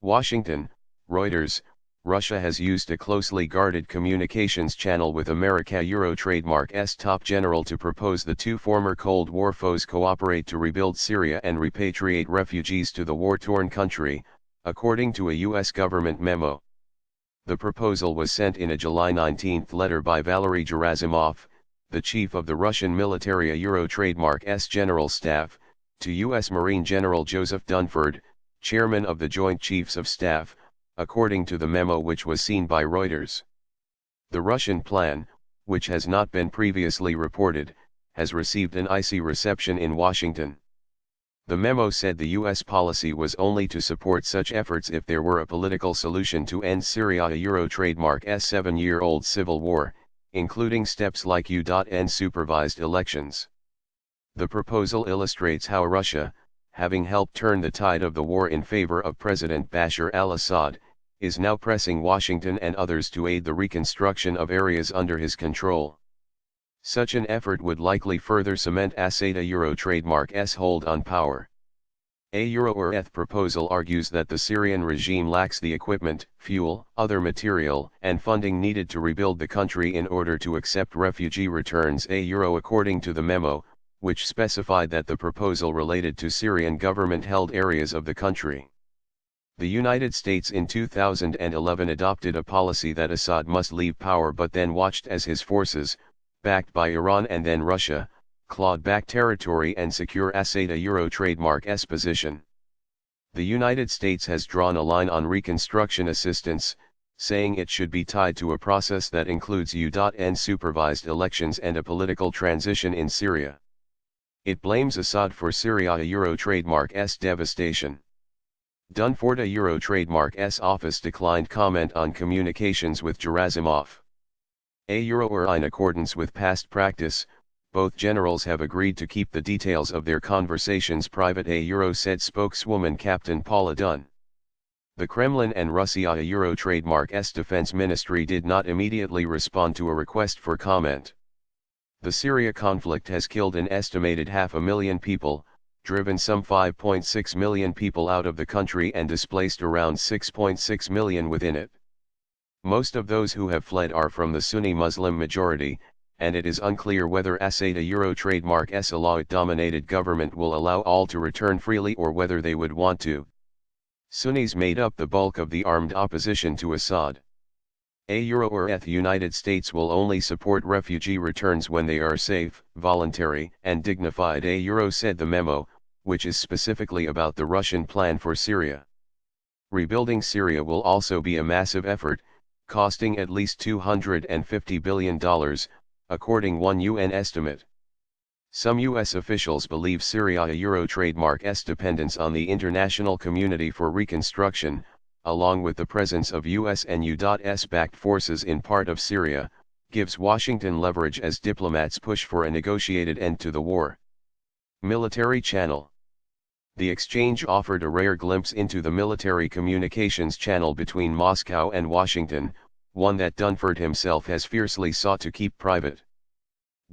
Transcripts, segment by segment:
Washington, Reuters, Russia has used a closely guarded communications channel with America Euro trademark S top general to propose the two former Cold War foes cooperate to rebuild Syria and repatriate refugees to the war-torn country, according to a U.S. government memo. The proposal was sent in a July 19 letter by Valery Gerasimov, the chief of the Russian military Euro trademark S General Staff, to U.S. Marine General Joseph Dunford, chairman of the Joint Chiefs of Staff, according to the memo which was seen by Reuters. The Russian plan, which has not been previously reported, has received an icy reception in Washington. The memo said the U.S. policy was only to support such efforts if there were a political solution to end Syria Euro trademark S 7-year-old civil war, including steps like U.N. supervised elections. The proposal illustrates how Russia, having helped turn the tide of the war in favor of President Bashar al-Assad, is now pressing Washington and others to aid the reconstruction of areas under his control. Such an effort would likely further cement Assad Euro trademark S hold on power. A Euro or ETH proposal argues that the Syrian regime lacks the equipment, fuel, other material, and funding needed to rebuild the country in order to accept refugee returns. A Euro according to the memo, which specified that the proposal related to Syrian government-held areas of the country. The United States in 2011 adopted a policy that Assad must leave power, but then watched as his forces, backed by Iran and then Russia, clawed back territory and secure Assad Euro trademark S position. The United States has drawn a line on reconstruction assistance, saying it should be tied to a process that includes U.N. supervised elections and a political transition in Syria. It blames Assad for Syria Euro trademark S devastation. Dunford Euro trademark S office declined comment on communications with Gerasimov. A Euro or in accordance with past practice, both generals have agreed to keep the details of their conversations private. A Euro said spokeswoman Captain Paula Dunn. The Kremlin and Russia Euro trademark S defense ministry did not immediately respond to a request for comment. The Syria conflict has killed an estimated 500,000 people, driven some 5.6 million people out of the country and displaced around 6.6 million within it. Most of those who have fled are from the Sunni Muslim majority, and it is unclear whether Assad Euro trademark S Alawite-dominated government will allow all to return freely or whether they would want to. Sunnis made up the bulk of the armed opposition to Assad. A Euro or ETH United States will only support refugee returns when they are safe, voluntary, and dignified. A Euro said the memo, which is specifically about the Russian plan for Syria. Rebuilding Syria will also be a massive effort, costing at least $250 billion, according one UN estimate. Some U.S. officials believe Syria Euro trademark S dependence on the international community for reconstruction, along with the presence of U.S. and U.S.-backed forces in part of Syria, gives Washington leverage as diplomats push for a negotiated end to the war. Military channel. The exchange offered a rare glimpse into the military communications channel between Moscow and Washington, one that Dunford himself has fiercely sought to keep private.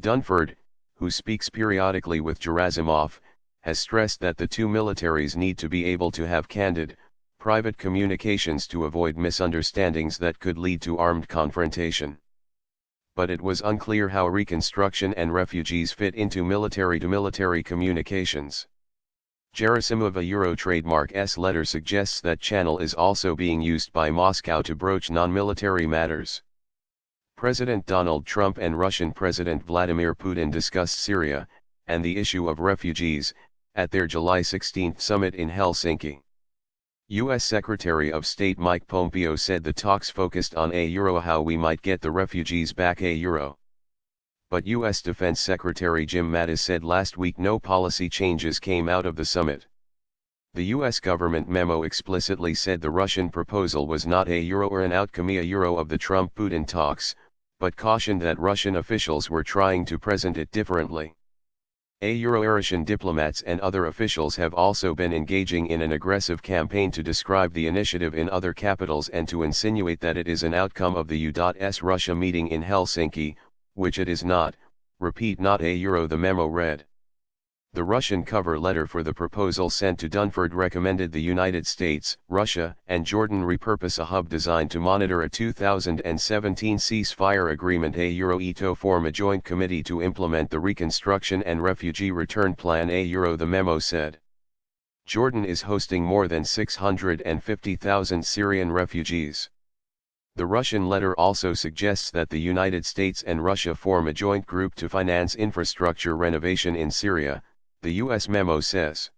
Dunford, who speaks periodically with Gerasimov, has stressed that the two militaries need to be able to have candid, private communications to avoid misunderstandings that could lead to armed confrontation. But it was unclear how reconstruction and refugees fit into military-to-military communications. Gerasimov Euro trademark S letter suggests that channel is also being used by Moscow to broach non-military matters. President Donald Trump and Russian President Vladimir Putin discussed Syria, and the issue of refugees, at their July 16 summit in Helsinki. U.S. Secretary of State Mike Pompeo said the talks focused on how we might get the refugees back. But U.S. Defense Secretary Jim Mattis said last week no policy changes came out of the summit. The U.S. government memo explicitly said the Russian proposal was not or an outcome of the Trump-Putin talks, but cautioned that Russian officials were trying to present it differently. Russian diplomats and other officials have also been engaging in an aggressive campaign to describe the initiative in other capitals and to insinuate that it is an outcome of the U.S. Russia meeting in Helsinki, which it is not. Repeat, not the memo read. The Russian cover letter for the proposal sent to Dunford recommended the United States, Russia, and Jordan repurpose a hub designed to monitor a 2017 ceasefire agreement. To form a joint committee to implement the reconstruction and refugee return plan. The memo said. Jordan is hosting more than 650,000 Syrian refugees. The Russian letter also suggests that the United States and Russia form a joint group to finance infrastructure renovation in Syria, the U.S. memo says.